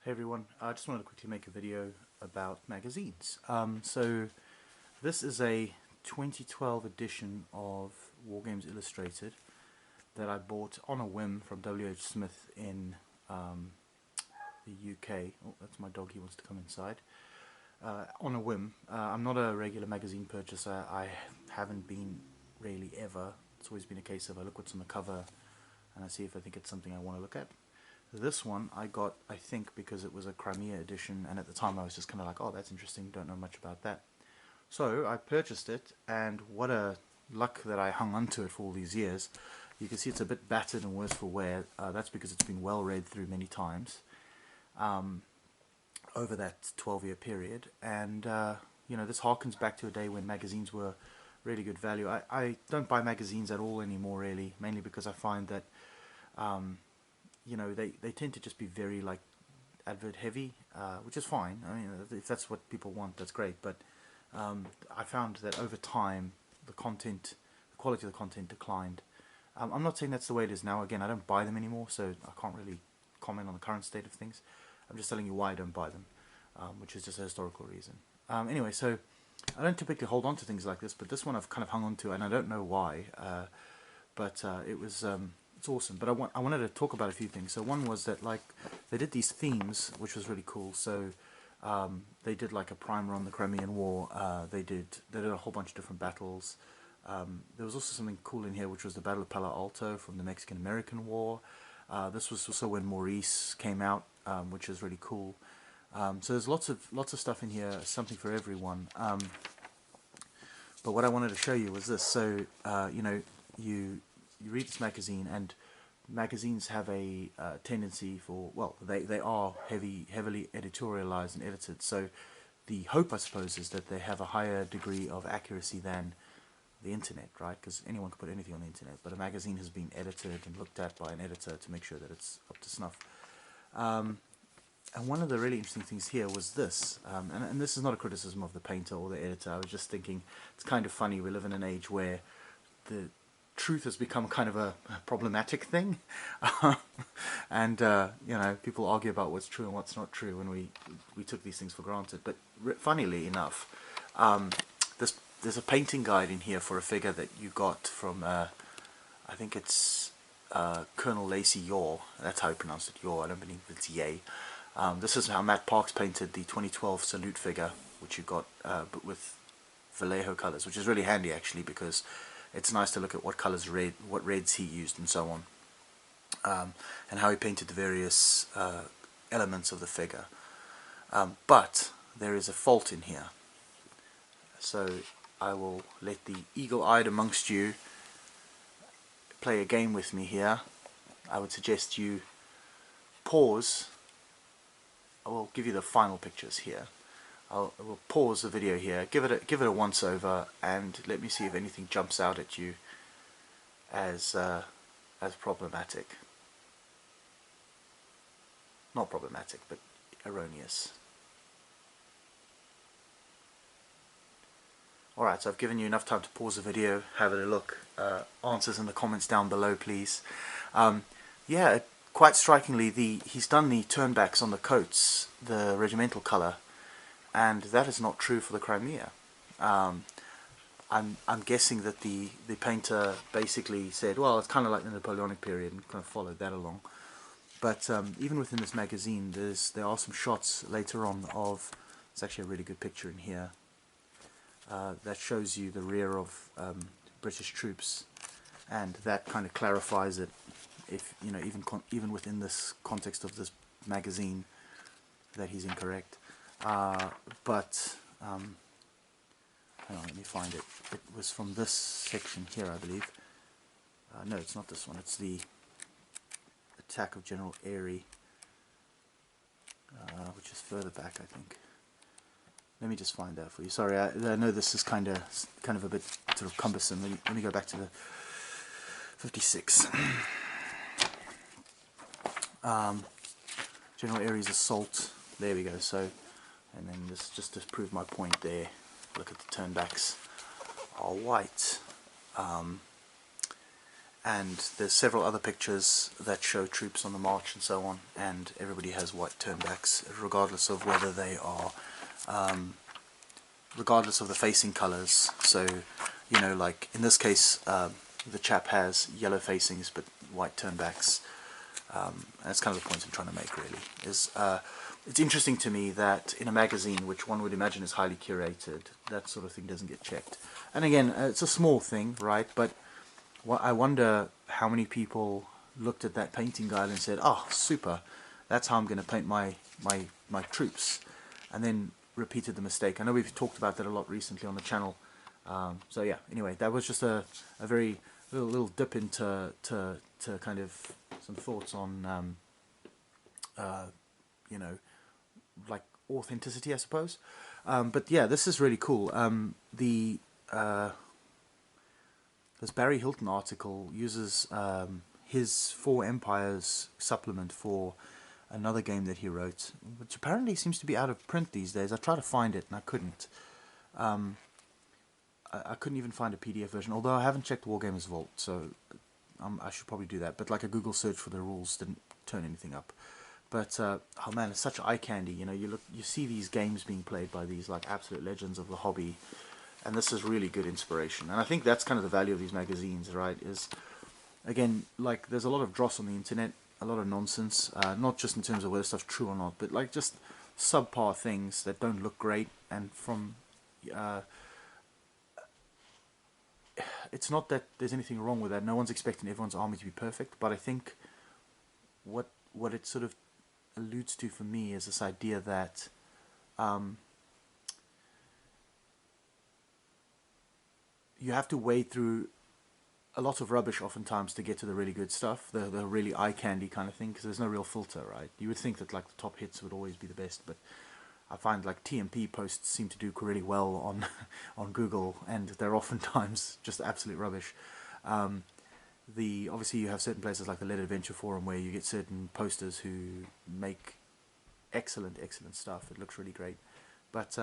Hey everyone, I just wanted to quickly make a video about magazines. So this is a 2012 edition of Wargames Illustrated that I bought on a whim from W.H. Smith in the UK. Oh, that's my dog, he wants to come inside. On a whim. I'm not a regular magazine purchaser. I haven't been really ever. It's always been a case of I look what's on the cover and I see if I think it's something I want to look at. This one I got, I think, because it was a Crimean edition, and at the time I was just kind of like, oh, that's interesting, don't know much about that. So I purchased it, and what a luck that I hung on to it for all these years. You can see it's a bit battered and worse for wear. That's because it's been well read through many times over that 12-year period. And, you know, this harkens back to a day when magazines were really good value. I don't buy magazines at all anymore, really, mainly because I find that you know, they tend to just be very like advert heavy, which is fine. I mean, if that's what people want, that's great. But I found that over time, the quality of the content declined. I'm not saying that's the way it is now. Again, I don't buy them anymore, so I can't really comment on the current state of things. I'm just telling you why I don't buy them, which is just a historical reason. Anyway, so I don't typically hold on to things like this, but this one I've kind of hung on to, and I don't know why. But it was it's awesome. But I wanted to talk about a few things. So one was that, like, they did these themes, which was really cool. So they did like a primer on the Crimean War. They did a whole bunch of different battles. There was also something cool in here, which was the Battle of Palo Alto from the Mexican-American War. This was also when Maurice came out, which is really cool. So there's lots of stuff in here, something for everyone. But what I wanted to show you was this. So you know, you read this magazine, and magazines have a tendency for, well, they are heavily editorialized and edited. So the hope, I suppose, is that they have a higher degree of accuracy than the internet, right? Because anyone can put anything on the internet, but a magazine has been edited and looked at by an editor to make sure that it's up to snuff. And one of the really interesting things here was this, and this is not a criticism of the painter or the editor. I was just thinking it's kind of funny. We live in an age where the truth has become kind of a problematic thing, and you know, people argue about what's true and what's not true, and we took these things for granted. But funnily enough, there's a painting guide in here for a figure that you got from I think it's Colonel Lacey Yaw. That's how I pronounce it, Yaw. I don't believe it's Yay. This is how Matt Parks painted the 2012 Salute figure, which you got but with Vallejo colors, which is really handy actually, because it's nice to look at what colors what reds he used and so on, and how he painted the various elements of the figure. But there is a fault in here, so I will let the eagle-eyed amongst you play a game with me here. I would suggest you pause. I will give you the final pictures here. I will pause the video here, give it a once over, and let me see if anything jumps out at you as problematic. Not problematic, but erroneous. Alright, so I've given you enough time to pause the video, have a look. Answers in the comments down below, please. Yeah, quite strikingly, he's done the turnbacks on the coats, the regimental colour, and that is not true for the Crimea. I'm guessing that the painter basically said, well, it's kind of like the Napoleonic period, and kind of followed that along. But even within this magazine, there are some shots later on of, it's actually a really good picture in here, that shows you the rear of British troops, and that kind of clarifies it. If you know, even within this context of this magazine, that he's incorrect. But hang on, let me find it. It was from this section here, I believe. No, it's not this one. It's the attack of General Airy, which is further back, I think. Let me just find that for you. Sorry, I know this is kind of a bit sort of cumbersome. Let me go back to the 56. General Airy's assault. There we go. So, and then this, just to prove my point there, look at the turnbacks are white, and there's several other pictures that show troops on the march and so on, and everybody has white turnbacks, regardless of whether they are, regardless of the facing colors. So, you know, like in this case, the chap has yellow facings but white turnbacks. That's kind of the point I'm trying to make, really. It's interesting to me that in a magazine, which one would imagine is highly curated, that sort of thing doesn't get checked. And again, it's a small thing, right? But I wonder how many people looked at that painting guide and said, "Oh, super! That's how I'm going to paint my troops," and then repeated the mistake. I know we've talked about that a lot recently on the channel. So yeah. Anyway, that was just a very little dip into kind of some thoughts on you know, like authenticity, I suppose. But yeah, this is really cool. This Barry Hilton article uses his Four Empires supplement for another game that he wrote, which apparently seems to be out of print these days. I tried to find it and I couldn't. I couldn't even find a PDF version, although I haven't checked Wargames Vault, so I should probably do that. But like a Google search for the rules didn't turn anything up. But oh man, it's such eye candy. You know, you see these games being played by these like absolute legends of the hobby, and this is really good inspiration. And I think that's kind of the value of these magazines, right? Is again, like there's a lot of dross on the internet, a lot of nonsense, not just in terms of whether stuff's true or not, but like just subpar things that don't look great. And from it's not that there's anything wrong with that. No one's expecting everyone's army to be perfect, but I think what it sort of alludes to for me is this idea that you have to wade through a lot of rubbish oftentimes to get to the really good stuff, the really eye candy kind of thing, because there's no real filter, right? You would think that like the top hits would always be the best, but I find like TMP posts seem to do really well on on Google, and they're oftentimes just absolute rubbish. Obviously you have certain places like the Let Adventure forum where you get certain posters who make excellent stuff. It looks really great, but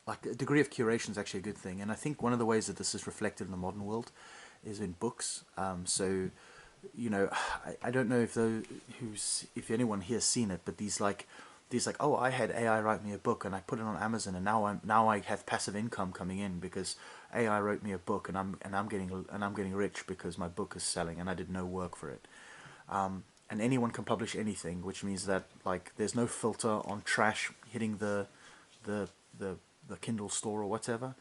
like a degree of curation is actually a good thing, and I think one of the ways that this is reflected in the modern world is in books. So you know, I don't know if anyone here's seen it, but these like, oh, I had AI write me a book and I put it on Amazon, and now I have passive income coming in because AI wrote me a book, and I'm getting rich because my book is selling and I did no work for it. And anyone can publish anything, which means that like there's no filter on trash hitting the Kindle store or whatever.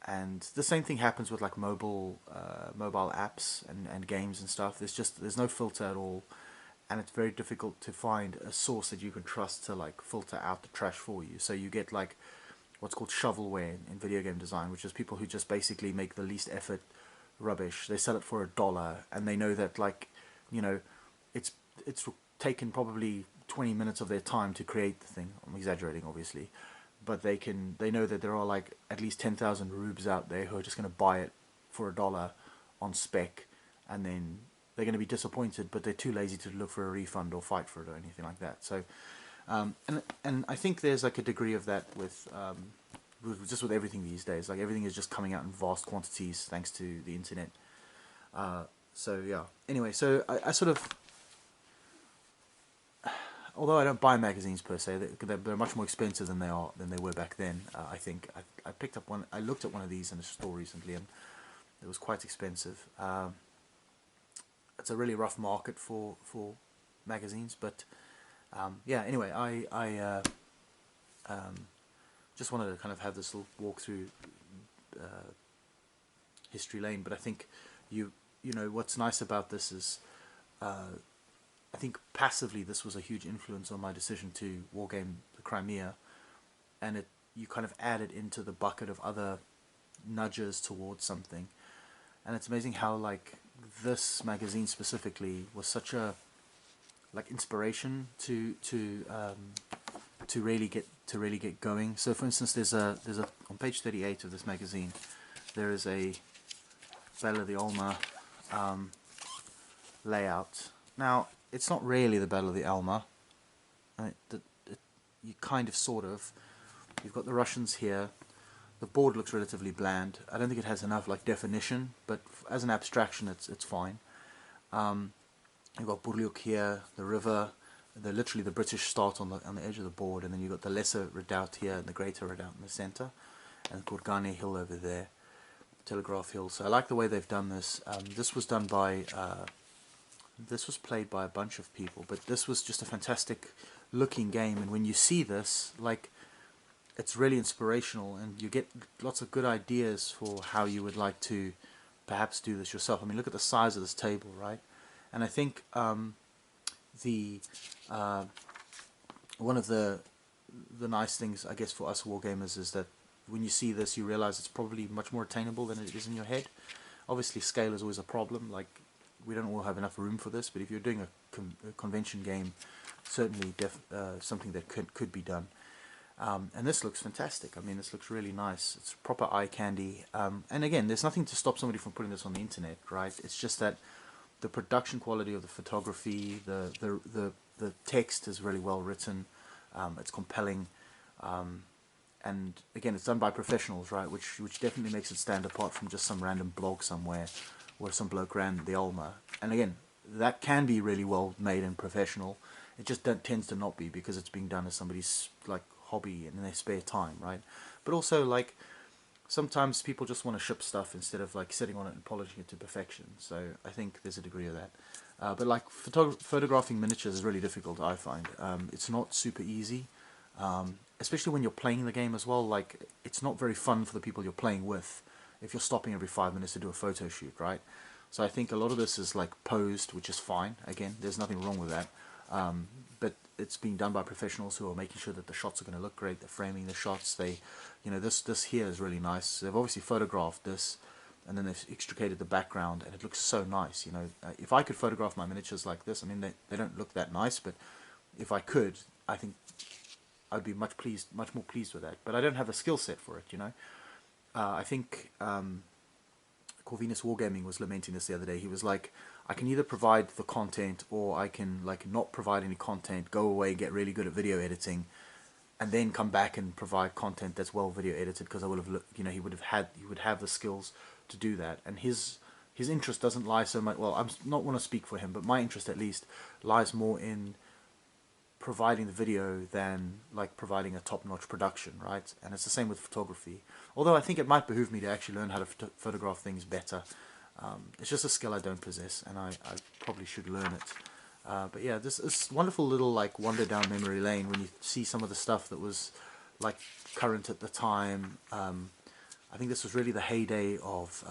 And the same thing happens with like mobile apps and games and stuff. There's no filter at all, and it's very difficult to find a source that you can trust to like filter out the trash for you. So you get like what's called shovelware in video game design, which is people who just basically make the least effort rubbish. They sell it for $1, and they know that like, you know, it's taken probably 20 minutes of their time to create the thing. I'm exaggerating, obviously, but they know that there are like at least 10,000 rubes out there who are just going to buy it for $1 on spec, and then they're going to be disappointed, but they're too lazy to look for a refund or fight for it or anything like that. So and I think there's like a degree of that with everything these days. Like everything is just coming out in vast quantities thanks to the internet. So yeah. Anyway, so I sort of, although I don't buy magazines per se, they're much more expensive than they were back then. I think I picked up one. I looked at one of these in a store recently, and it was quite expensive. It's a really rough market for magazines, but yeah. Anyway, I just wanted to kind of have this little walk through history lane. But I think you know what's nice about this is I think passively this was a huge influence on my decision to wargame the Crimea, and you kind of add it into the bucket of other nudges towards something. And it's amazing how like this magazine specifically was such a like inspiration to really get going. So for instance, there's a on page 38 of this magazine there is a Battle of the Alma layout. Now it's not really the Battle of the Alma. You kind of sort of, you've got the Russians here, The board looks relatively bland. I don't think it has enough like definition, but as an abstraction, it's fine. You've got Burliuk here, the river, literally the British start on the edge of the board, and then you've got the lesser redoubt here and the greater redoubt in the centre, and Gorgane Hill over there, Telegraph Hill. So I like the way they've done this. This was done by, this was played by a bunch of people, but this was just a fantastic looking game, and when you see this, like, it's really inspirational, and you get lots of good ideas for how you would like to perhaps do this yourself. I mean, look at the size of this table, right? And I think one of the nice things, I guess, for us wargamers is that when you see this, you realize it's probably much more attainable than it is in your head. Obviously, scale is always a problem. Like, we don't all have enough room for this, but if you're doing a convention game, certainly something that could be done. And this looks fantastic. I mean, this looks really nice. It's proper eye candy. And again, there's nothing to stop somebody from putting this on the internet, right? It's just that the production quality of the photography, the text is really well written. It's compelling. And again, it's done by professionals, right? Which definitely makes it stand apart from just some random blog somewhere where some bloke ran the Ulma. And again, that can be really well made and professional. It just tends to not be because it's being done as somebody's like hobby and in their spare time, right? But also, like, sometimes people just want to ship stuff instead of like sitting on it and polishing it to perfection. So I think there's a degree of that. But like photographing miniatures is really difficult, I find. It's not super easy, especially when you're playing the game as well. Like, it's not very fun for the people you're playing with if you're stopping every 5 minutes to do a photo shoot, right? So I think a lot of this is like posed, which is fine. Again, there's nothing wrong with that. But it's being done by professionals who are making sure that the shots are going to look great. They're framing the shots. This here is really nice. They've obviously photographed this, and then they've extricated the background, and it looks so nice. If I could photograph my miniatures like this, I mean, they don't look that nice, but if I could, I think I'd be much more pleased with that. But I don't have a skill set for it. I think Corvinus Wargaming was lamenting this the other day. He was like, I can either provide the content or I can like not provide any content, go away, get really good at video editing, and then come back and provide content that's well video edited, because I would have, he would have the skills to do that. And his interest doesn't lie so much, well, I'm not want to speak for him, but my interest at least lies more in providing the video than like providing a top-notch production, right? And it's the same with photography. Although I think it might behoove me to actually learn how to photograph things better. It's just a skill I don't possess, and I probably should learn it. But yeah, this wonderful little like wander down memory lane when you see some of the stuff that was like current at the time. I think this was really the heyday of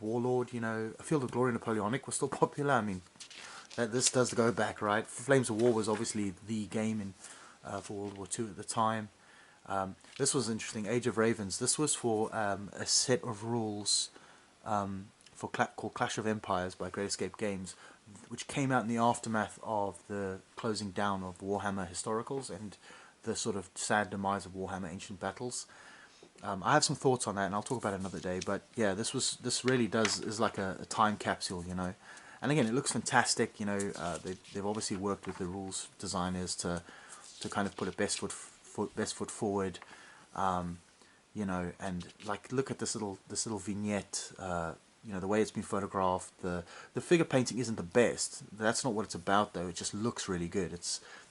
Warlord. A Field of Glory Napoleonic was still popular. I mean, this does go back, right? Flames of War was obviously the game for World War II at the time. This was interesting. Age of Ravens. This was for a set of rules called Clash of Empires by Great Escape Games, which came out in the aftermath of the closing down of Warhammer Historicals and the sort of sad demise of Warhammer Ancient Battles. I have some thoughts on that, and I'll talk about it another day. But yeah, this really is like a time capsule, And again, it looks fantastic. They've obviously worked with the rules designers to kind of put a best foot forward. And like look at this little vignette. The way it's been photographed. The figure painting isn't the best. That's not what it's about, though. It just looks really good.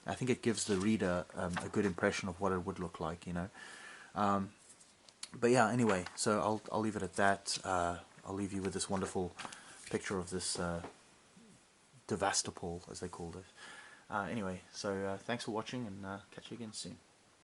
I think it gives the reader a good impression of what it would look like. But yeah, anyway, so I'll leave it at that. I'll leave you with this wonderful picture of this Devastopol, as they called it. Anyway, so thanks for watching, and catch you again soon.